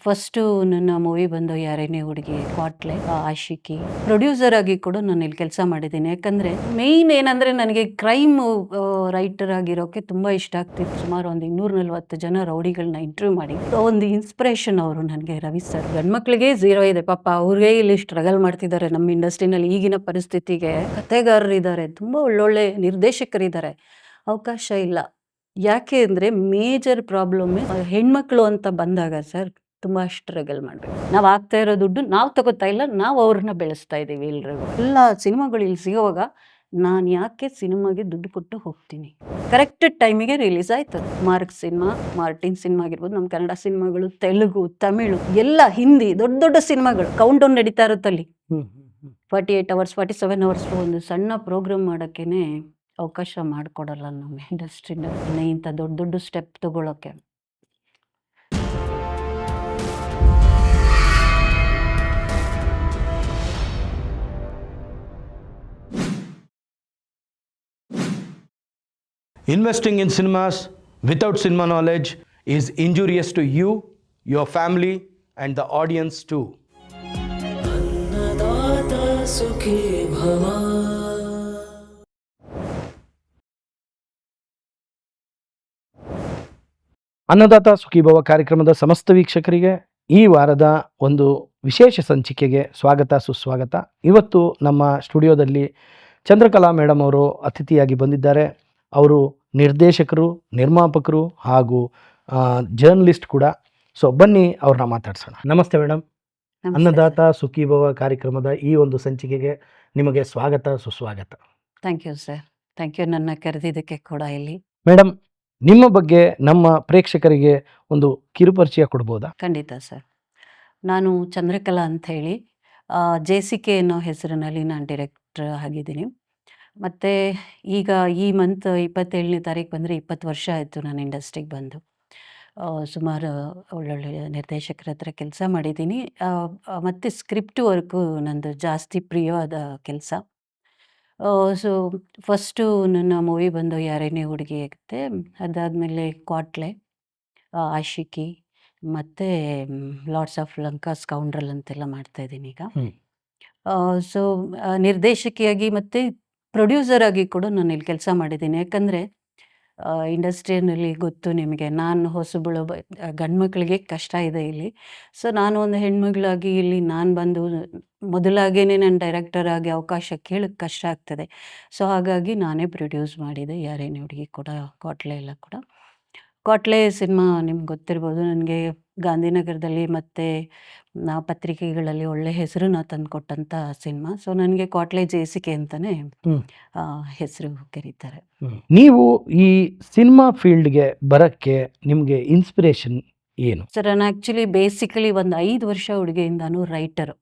First ನನ್ನ movie ಬಂದು ಯಾರೇನೇ ಹುಡುಗಿ, ಕ್ವಾಟ್ಲೆ, ಆಶಿಕಿ. ಪ್ರೊಡ್ಯೂಸರ್ ಆಗಿ ಕೂಡ ನಾನು ಇಲ್ಲಿ ಕೆಲಸ ಮಾಡಿದ್ದೀನಿ. ಯಾಕಂದ್ರೆ ಮೇಯ್ನ್ ಏನಂದ್ರೆ ನನಗೆ ಕ್ರೈಮ್ ರೈಟರ್ ಆಗಿರೋಕೆ ತುಂಬಾ ಇಷ್ಟ ಆಗ್ತಿತ್ತು. ಸುಮಾರು ಒಂದು 240 ಜನ ರೌಡಿಗಳನ್ನ ಇಂಟರ್ವ್ಯೂ ಮಾಡಿ ಒಂದು ಇನ್ಸ್ಪಿರೇಷನ್ ಅವರು ನನಗೆ. ರವಿ ಸರ್ ಗಂಡ್ಮಕ್ಳಿಗೆ ಝೀರೋ ಇದೆ ಪಾಪ, ಅವ್ರಿಗೆ ಇಲ್ಲಿ ಸ್ಟ್ರಗಲ್ ಮಾಡ್ತಿದ್ದಾರೆ ನಮ್ಮ ಇಂಡಸ್ಟ್ರಿನಲ್ಲಿ ಈಗಿನ ಪರಿಸ್ಥಿತಿಗೆ. ಕಥೆಗಾರರಿದ್ದಾರೆ, ತುಂಬಾ ಒಳ್ಳೊಳ್ಳೆ ನಿರ್ದೇಶಕರಿದ್ದಾರೆ, ಅವಕಾಶ ಇಲ್ಲ. ಯಾಕೆ ಅಂದ್ರೆ ಮೇಜರ್ ಪ್ರಾಬ್ಲಮ್ ಹೆಣ್ಮಕ್ಳು ಅಂತ ಬಂದಾಗ ಸರ್ ತುಂಬಾ ಸ್ಟ್ರಗಲ್ ಮಾಡ್ಬೇಕು. ನಾವ್ ಆಗ್ತಾ ಇರೋ ದುಡ್ಡು ನಾವ್ ತಗೋತಾ ಇಲ್ಲ, ನಾವ್ ಅವ್ರನ್ನ ಬೆಳೆಸ್ತಾ ಇದೀವಿ ಎಲ್ರಿಗೂ. ಎಲ್ಲ ಸಿನಿಮಾಗಳು ಇಲ್ಲಿ ಸಿಗೋವಾಗ ನಾನು ಯಾಕೆ ಸಿನಿಮಾಗೆ ದುಡ್ಡು ಕೊಟ್ಟು ಹೋಗ್ತೀನಿ. ಕರೆಕ್ಟ್ ಟೈಮಿಗೆ ರಿಲೀಸ್ ಆಯ್ತು. ಮಾರ್ಕ್ ಸಿನಿಮಾ, ಮಾರ್ಟಿನ್ ಸಿನಿಮಾ ಆಗಿರ್ಬೋದು, ನಮ್ಮ ಕನ್ನಡ ಸಿನಿಮಾಗಳು, ತೆಲುಗು, ತಮಿಳು, ಎಲ್ಲ ಹಿಂದಿ ದೊಡ್ಡ ದೊಡ್ಡ ಸಿನಿಮಾಗಳು ಕೌಂಟ್ ಡೌನ್ ನಡೀತಾ ಇರುತ್ತಲ್ಲಿ. 48 hours 47 hours ಒಂದು ಸಣ್ಣ ಪ್ರೋಗ್ರಾಮ್ ಮಾಡೋಕ್ಕೇನೆ ಅವಕಾಶ ಮಾಡಿಕೊಡಲ್ಲ ನಮ್ಮ ಇಂಡಸ್ಟ್ರಿನಲ್ಲಿ. ಇನ್ನು ಇಂಥ ದೊಡ್ಡ ದೊಡ್ಡ ಸ್ಟೆಪ್ ತಗೊಳ್ಳೋಕೆ. Investing in cinemas without cinema knowledge is injurious to you, your family, and the audience too. अन्नदाता सुखी भव। ಅನ್ನದಾತ ಸುಖೀಭವ ಕಾರ್ಯಕ್ರಮದ ಸಮಸ್ತ ವೀಕ್ಷಕರಿಗೆ ಈ ವಾರದ ಒಂದು ವಿಶೇಷ ಸಂಚಿಕೆಗೆ ಸ್ವಾಗತ ಸುಸ್ವಾಗತ. ಇವತ್ತು ನಮ್ಮ ಸ್ಟುಡಿಯೋದಲ್ಲಿ ಚಂದ್ರಕಲಾ ಮೇಡಮ್ ಅವರು ಅತಿಥಿಯಾಗಿ ಬಂದಿದ್ದಾರೆ. ಅವರು ನಿರ್ದೇಶಕರು, ನಿರ್ಮಾಪಕರು ಹಾಗೂ ಜರ್ನಲಿಸ್ಟ್ ಕೂಡ. ಸೊ ಬನ್ನಿ ಅವ್ರನ್ನ ಮಾತಾಡ್ಸೋಣ. ನಮಸ್ತೆ ಮೇಡಮ್. ಅನ್ನದಾತ ಸುಖೀಭವ ಕಾರ್ಯಕ್ರಮದ ಈ ಒಂದು ಸಂಚಿಕೆಗೆ ನಿಮಗೆ ಸ್ವಾಗತ ಸುಸ್ವಾಗತ. Thank you sir, thank you ನನ್ನ ಕರೆದಿದ್ದಕ್ಕೆ ಕೂಡ. ಇಲ್ಲಿ ಮೇಡಮ್, ನಿಮ್ಮ ಬಗ್ಗೆ ನಮ್ಮ ಪ್ರೇಕ್ಷಕರಿಗೆ ಒಂದು ಕಿರುಪರಿಚಯ ಕೊಡ್ಬೋದಾ? ಖಂಡಿತ ಸರ್. ನಾನು ಚಂದ್ರಕಲಾ ಅಂತ ಹೇಳಿ JCK ಅನ್ನೋ ಹೆಸರಿನಲ್ಲಿ ನಾನು ಡೈರೆಕ್ಟರ್ ಆಗಿದ್ದೀನಿ. ಮತ್ತು ಈಗ ಈ ಮಂತ್ 27ನೇ ತಾರೀಕು ಬಂದರೆ 20 ವರ್ಷ ಆಯಿತು ನಾನು ಇಂಡಸ್ಟ್ರಿಗೆ ಬಂದು. ಸುಮಾರು ಒಳ್ಳೊಳ್ಳೆ ನಿರ್ದೇಶಕರ ಹತ್ರ ಕೆಲಸ ಮಾಡಿದ್ದೀನಿ. ಮತ್ತು ಸ್ಕ್ರಿಪ್ಟ್ ವರ್ಕು ನಂದು ಜಾಸ್ತಿ ಪ್ರಿಯವಾದ ಕೆಲಸ. ಸೊ ಫಸ್ಟು ನನ್ನ ಮೂವಿ ಬಂದು ಯಾರೇನೇ ಹುಡುಗಿ ಆಗುತ್ತೆ, ಅದಾದಮೇಲೆ ಕ್ವಾಟ್ಲೆ, ಆಶಿಕಿ, ಮತ್ತು ಲಾರ್ಡ್ಸ್ ಆಫ್ ಲಂಕಾ, ಸ್ಕೌಂಡ್ರಲ್ ಅಂತೆಲ್ಲ ಮಾಡ್ತಾಯಿದ್ದೀನಿ ಈಗ. ಸೊ ನಿರ್ದೇಶಕಿಯಾಗಿ ಮತ್ತು ಪ್ರೊಡ್ಯೂಸರ್ ಆಗಿ ಕೂಡ ನಾನು ಇಲ್ಲಿ ಕೆಲಸ ಮಾಡಿದ್ದೀನಿ. ಯಾಕಂದರೆ ಇಂಡಸ್ಟ್ರಿಯಲ್ಲಿ ಗೊತ್ತು ನಿಮಗೆ, ನಾನು ಹೊಸಬಳು, ಗಂಡ್ಮಕ್ಳಿಗೆ ಕಷ್ಟ ಇದೆ ಇಲ್ಲಿ. ಸೊ ನಾನು ಒಂದು ಹೆಣ್ಮಗಳಾಗಿ ಇಲ್ಲಿ ನಾನು ಬಂದು ಮೊದಲಾಗೇನೆ ನಾನು ಡೈರೆಕ್ಟರ್ ಆಗಿ ಅವಕಾಶ ಕೇಳಕ್ಕೆ ಕಷ್ಟ ಆಗ್ತದೆ. ಸೊ ಹಾಗಾಗಿ ನಾನೇ ಪ್ರೊಡ್ಯೂಸ್ ಮಾಡಿದೆ ಯಾರೇನೇ ಹುಡುಗಿ ಕೂಡ, ಕ್ವಾಟ್ಲೆ ಎಲ್ಲ ಕೂಡ. ಕ್ವಾಟ್ಲೆ ಸಿನಿಮಾ ನಿಮ್ಗೆ ಗೊತ್ತಿರ್ಬೋದು, ನನಗೆ ಗಾಂಧಿನಗರದಲ್ಲಿ ಮತ್ತು ಪತ್ರಿಕೆಗಳಲ್ಲಿ ಒಳ್ಳೆ ಹೆಸರನ್ನ ತಂದುಕೊಟ್ಟಂಥ ಸಿನಿಮಾ. ಸೊ ನನಗೆ ಕ್ವಾಟ್ಲೆ JCK ಅಂತಲೇ ಹೆಸರು ಕರೀತಾರೆ. ನೀವು ಈ ಸಿನಿಮಾ ಫೀಲ್ಡ್ಗೆ ಬರೋಕ್ಕೆ ನಿಮಗೆ ಇನ್ಸ್ಪಿರೇಷನ್ ಏನು? ಸರ್ ನಾನು ಆ್ಯಕ್ಚುಲಿ ಬೇಸಿಕಲಿ ಒಂದು 5 ವರ್ಷ ಹುಡುಗಿಯಿಂದನೂ ರೈಟರು.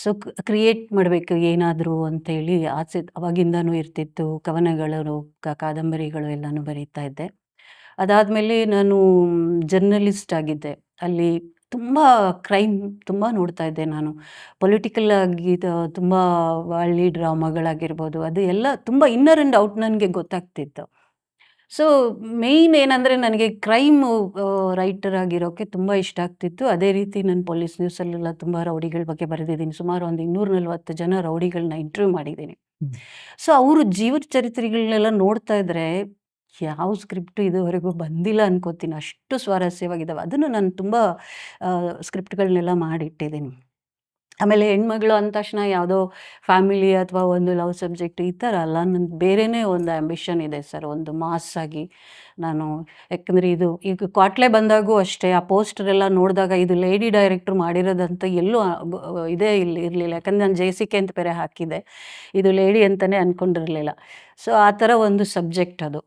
ಸೊ ಕ್ರಿಯೇಟ್ ಮಾಡಬೇಕು ಏನಾದರೂ ಅಂತೇಳಿ ಆಸೆ ಅವಾಗಿಂದನೂ ಇರ್ತಿತ್ತು. ಕವನಗಳು, ಕಾದಂಬರಿಗಳು ಎಲ್ಲನೂ ಬರೀತಾ ಇದ್ದೆ. ಅದಾದಮೇಲೆ ನಾನು ಜರ್ನಲಿಸ್ಟ್ ಆಗಿದ್ದೆ. ಅಲ್ಲಿ ತುಂಬ ಕ್ರೈಮ್ ತುಂಬ ನೋಡ್ತಾ ಇದ್ದೆ ನಾನು. ಪೊಲಿಟಿಕಲ್ ಆಗಿ ತುಂಬ ಹಳ್ಳಿ ಡ್ರಾಮಾಗಳಾಗಿರ್ಬೋದು, ಅದು ಎಲ್ಲ ತುಂಬ ಇನ್ನರ್ ಆ್ಯಂಡ್ ಔಟ್ ನನಗೆ ಗೊತ್ತಾಗ್ತಿತ್ತು. ಸೊ ಮೇಯ್ನ್ ಏನಂದರೆ ನನಗೆ ಕ್ರೈಮ್ ರೈಟರ್ ಆಗಿರೋಕ್ಕೆ ತುಂಬ ಇಷ್ಟ ಆಗ್ತಿತ್ತು. ಅದೇ ರೀತಿ ನಾನು ಪೊಲೀಸ್ ನ್ಯೂಸಲ್ಲೆಲ್ಲ ತುಂಬ ರೌಡಿಗಳ ಬಗ್ಗೆ ಬರೆದಿದ್ದೀನಿ. ಸುಮಾರು ಒಂದು 240 ಜನ ರೌಡಿಗಳನ್ನ ಇಂಟರ್ವ್ಯೂ ಮಾಡಿದ್ದೀನಿ. ಸೊ ಅವರು ಜೀವನ ಚರಿತ್ರೆಗಳನ್ನೆಲ್ಲ ನೋಡ್ತಾ ಇದ್ದರೆ ಯಾವ ಸ್ಕ್ರಿಪ್ಟು ಇದುವರೆಗೂ ಬಂದಿಲ್ಲ ಅನ್ಕೋತೀನಿ, ಅಷ್ಟು ಸ್ವಾರಸ್ಯವಾಗಿದ್ದಾವೆ. ಅದನ್ನು ನಾನು ತುಂಬ ಸ್ಕ್ರಿಪ್ಟ್ಗಳನ್ನೆಲ್ಲ ಮಾಡಿಟ್ಟಿದ್ದೀನಿ. ಆಮೇಲೆ ಹೆಣ್ಮಗಳು ಅಂದ ತಕ್ಷಣ ಯಾವುದೋ ಫ್ಯಾಮಿಲಿ ಅಥವಾ ಒಂದು ಲವ್ ಸಬ್ಜೆಕ್ಟ್ ಈ ಥರ ಅಲ್ಲ, ನನ್ನ ಬೇರೆಯೇ ಒಂದು ಆ್ಯಂಬಿಷನ್ ಇದೆ ಸರ್, ಒಂದು ಮಾಸ್ ಆಗಿ ನಾನು. ಯಾಕಂದರೆ ಇದು ಈಗ ಕ್ವಾಟ್ಲೆ ಬಂದಾಗೂ ಅಷ್ಟೇ, ಆ ಪೋಸ್ಟರ್ ಎಲ್ಲ ನೋಡಿದಾಗ ಇದು ಲೇಡಿ ಡೈರೆಕ್ಟ್ರು ಮಾಡಿರೋದಂತ ಎಲ್ಲೂ ಇದೇ ಇರಲಿಲ್ಲ. ಯಾಕಂದರೆ ನಾನು JCK ಅಂತ ಬೇರೆ ಹಾಕಿದ್ದೆ, ಇದು ಲೇಡಿ ಅಂತಲೇ ಅಂದ್ಕೊಂಡಿರಲಿಲ್ಲ. ಸೊ ಆ ಥರ ಒಂದು ಸಬ್ಜೆಕ್ಟ್ ಅದು.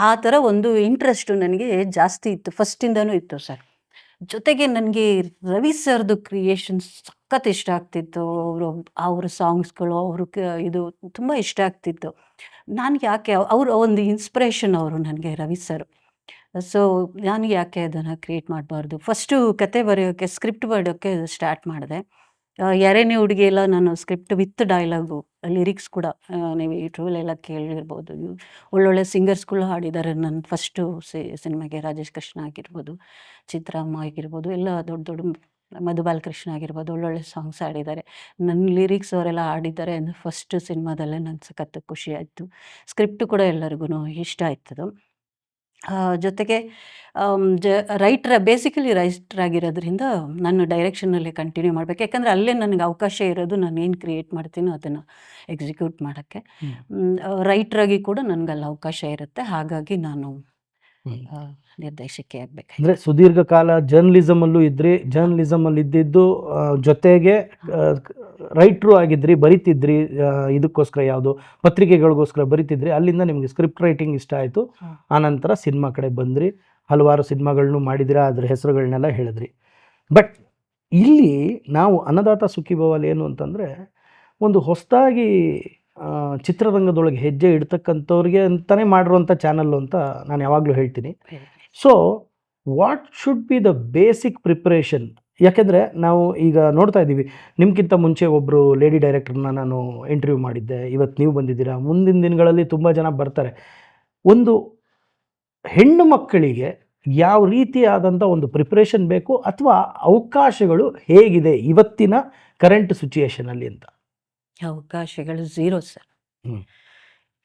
ಆ ಥರ ಒಂದು ಇಂಟ್ರೆಸ್ಟು ನನಗೆ ಜಾಸ್ತಿ ಇತ್ತು, ಫಸ್ಟಿಂದನೂ ಇತ್ತು ಸರ್. ಜೊತೆಗೆ ನನಗೆ ರವಿ ಸರ್ದು ಕ್ರಿಯೇಷನ್ಸ್ ಸಖತ್ ಇಷ್ಟ ಆಗ್ತಿತ್ತು. ಅವ್ರ ಸಾಂಗ್ಸ್ಗಳು, ಇದು ತುಂಬ ಇಷ್ಟ ಆಗ್ತಿತ್ತು. ನಾನು ಯಾಕೆ ಅವರು ಒಂದು ಇನ್ಸ್ಪಿರೇಷನ್ ಅವರು ನನಗೆ, ರವಿ ಸರ್. ಸೊ ನಾನು ಯಾಕೆ ಅದನ್ನು ಕ್ರಿಯೇಟ್ ಮಾಡಬಾರ್ದು, ಫಸ್ಟು ಕತೆ ಬರೆಯೋಕ್ಕೆ, ಸ್ಕ್ರಿಪ್ಟ್ ಬರೆಯೋಕ್ಕೆ ಸ್ಟಾರ್ಟ್ ಮಾಡಿದೆ. ಯಾರೇನೇ ಹುಡುಗಿ ಎಲ್ಲ ನಾನು ಸ್ಕ್ರಿಪ್ಟ್ ವಿತ್ ಡೈಲಾಗು, ಲಿರಿಕ್ಸ್ ಕೂಡ ನೀವು ಯೂಟ್ಯೂಬಲ್ಲೆಲ್ಲ ಕೇಳಿರ್ಬೋದು. ಒಳ್ಳೊಳ್ಳೆ ಸಿಂಗರ್ಸ್ಗಳು ಹಾಡಿದ್ದಾರೆ ನನ್ನ ಫಸ್ಟು ಸಿನಿಮಾಗೆ. ರಾಜೇಶ್ ಕೃಷ್ಣ ಆಗಿರ್ಬೋದು, ಚಿತ್ರಮ್ಮ ಆಗಿರ್ಬೋದು, ಎಲ್ಲ ದೊಡ್ಡ ದೊಡ್ಡ ಮಧು ಬಾಲಕೃಷ್ಣ ಆಗಿರ್ಬೋದು, ಒಳ್ಳೊಳ್ಳೆ ಸಾಂಗ್ಸ್ ಹಾಡಿದ್ದಾರೆ. ನನ್ನ ಲಿರಿಕ್ಸ್ ಅವರೆಲ್ಲ ಹಾಡಿದ್ದಾರೆ ಅಂದರೆ ಫಸ್ಟ್ ಸಿನಿಮಾದಲ್ಲೇ ನಂಗೆ ಸಖತ್ತು ಖುಷಿ ಆಯಿತು. ಸ್ಕ್ರಿಪ್ಟ್ ಕೂಡ ಎಲ್ಲರಿಗೂ ಇಷ್ಟ ಆಯ್ತದು. ಜೊತೆಗೆ ಬೇಸಿಕಲಿ ರೈಟರ್ ಆಗಿರೋದ್ರಿಂದ ನಾನು ಡೈರೆಕ್ಷನಲ್ಲೇ ಕಂಟಿನ್ಯೂ ಮಾಡಬೇಕು. ಯಾಕಂದರೆ ಅಲ್ಲೇ ನನಗೆ ಅವಕಾಶ ಇರೋದು, ನಾನು ಏನು ಕ್ರಿಯೇಟ್ ಮಾಡ್ತೀನೋ ಅದನ್ನು ಎಕ್ಸಿಕ್ಯೂಟ್ ಮಾಡೋಕ್ಕೆ. ರೈಟ್ರಾಗಿ ಕೂಡ ನನಗಲ್ಲಿ ಅವಕಾಶ ಇರುತ್ತೆ. ಹಾಗಾಗಿ ನಾನು ನಿರ್ದೇಶಕಿ ಆಗಬೇಕಾಯ್ತು. ಅಂದರೆ ಸುದೀರ್ಘ ಕಾಲ ಜರ್ನಲಿಸಮಲ್ಲೂ ಇದ್ರಿ, ಜರ್ನಲಿಸಮಲ್ಲಿ ಇದ್ದಿದ್ದು ಜೊತೆಗೆ ರೈಟ್ರು ಆಗಿದ್ರಿ, ಬರಿತಿದ್ರಿ, ಇದಕ್ಕೋಸ್ಕರ ಯಾವುದು ಪತ್ರಿಕೆಗಳಿಗೋಸ್ಕರ ಬರಿತಿದ್ರಿ. ಅಲ್ಲಿಂದ ನಿಮಗೆ ಸ್ಕ್ರಿಪ್ಟ್ ರೈಟಿಂಗ್ ಇಷ್ಟ ಆಯಿತು. ಆನಂತರ ಸಿನಿಮಾ ಕಡೆ ಬಂದ್ರಿ, ಹಲವಾರು ಸಿನಿಮಾಗಳನ್ನು ಮಾಡಿದಿರಾ, ಅದ್ರ ಹೆಸರುಗಳನ್ನೆಲ್ಲ ಹೇಳಿದ್ರಿ. ಬಟ್ ಇಲ್ಲಿ ನಾವು ಅನ್ನದಾತ ಸುಖೀಭವಲ್ಲಿ ಏನು ಅಂತಂದರೆ, ಒಂದು ಹೊಸದಾಗಿ ಚಿತ್ರರಂಗದೊಳಗೆ ಹೆಜ್ಜೆ ಇಡ್ತಕ್ಕಂಥವ್ರಿಗೆ ಅಂತಲೇ ಮಾಡಿರುವಂಥ ಚಾನಲ್ಲು ಅಂತ ನಾನು ಯಾವಾಗಲೂ ಹೇಳ್ತೀನಿ. So what should be the basic preparation? ಯಾಕೆಂದರೆ ನಾವು ಈಗ ನೋಡ್ತಾ ಇದ್ದೀವಿ, ನಿಮ್ಗಿಂತ ಮುಂಚೆ ಒಬ್ಬರು ಲೇಡಿ ಡೈರೆಕ್ಟರ್ನ ನಾನು ಇಂಟರ್ವ್ಯೂ ಮಾಡಿದ್ದೆ, ಇವತ್ತು ನೀವು ಬಂದಿದ್ದೀರಾ, ಮುಂದಿನ ದಿನಗಳಲ್ಲಿ ತುಂಬ ಜನ ಬರ್ತಾರೆ. ಒಂದು ಹೆಣ್ಣು ಮಕ್ಕಳಿಗೆ ಯಾವ ರೀತಿಯಾದಂಥ ಒಂದು ಪ್ರಿಪ್ರೇಷನ್ ಬೇಕು, ಅಥವಾ ಅವಕಾಶಗಳು ಹೇಗಿದೆ ಇವತ್ತಿನ ಕರೆಂಟ್ ಸಿಚುಯೇಷನಲ್ಲಿ ಅಂತ? ಅವಕಾಶಗಳು ಝೀರೋ ಸರ್. ಹ್ಮ್.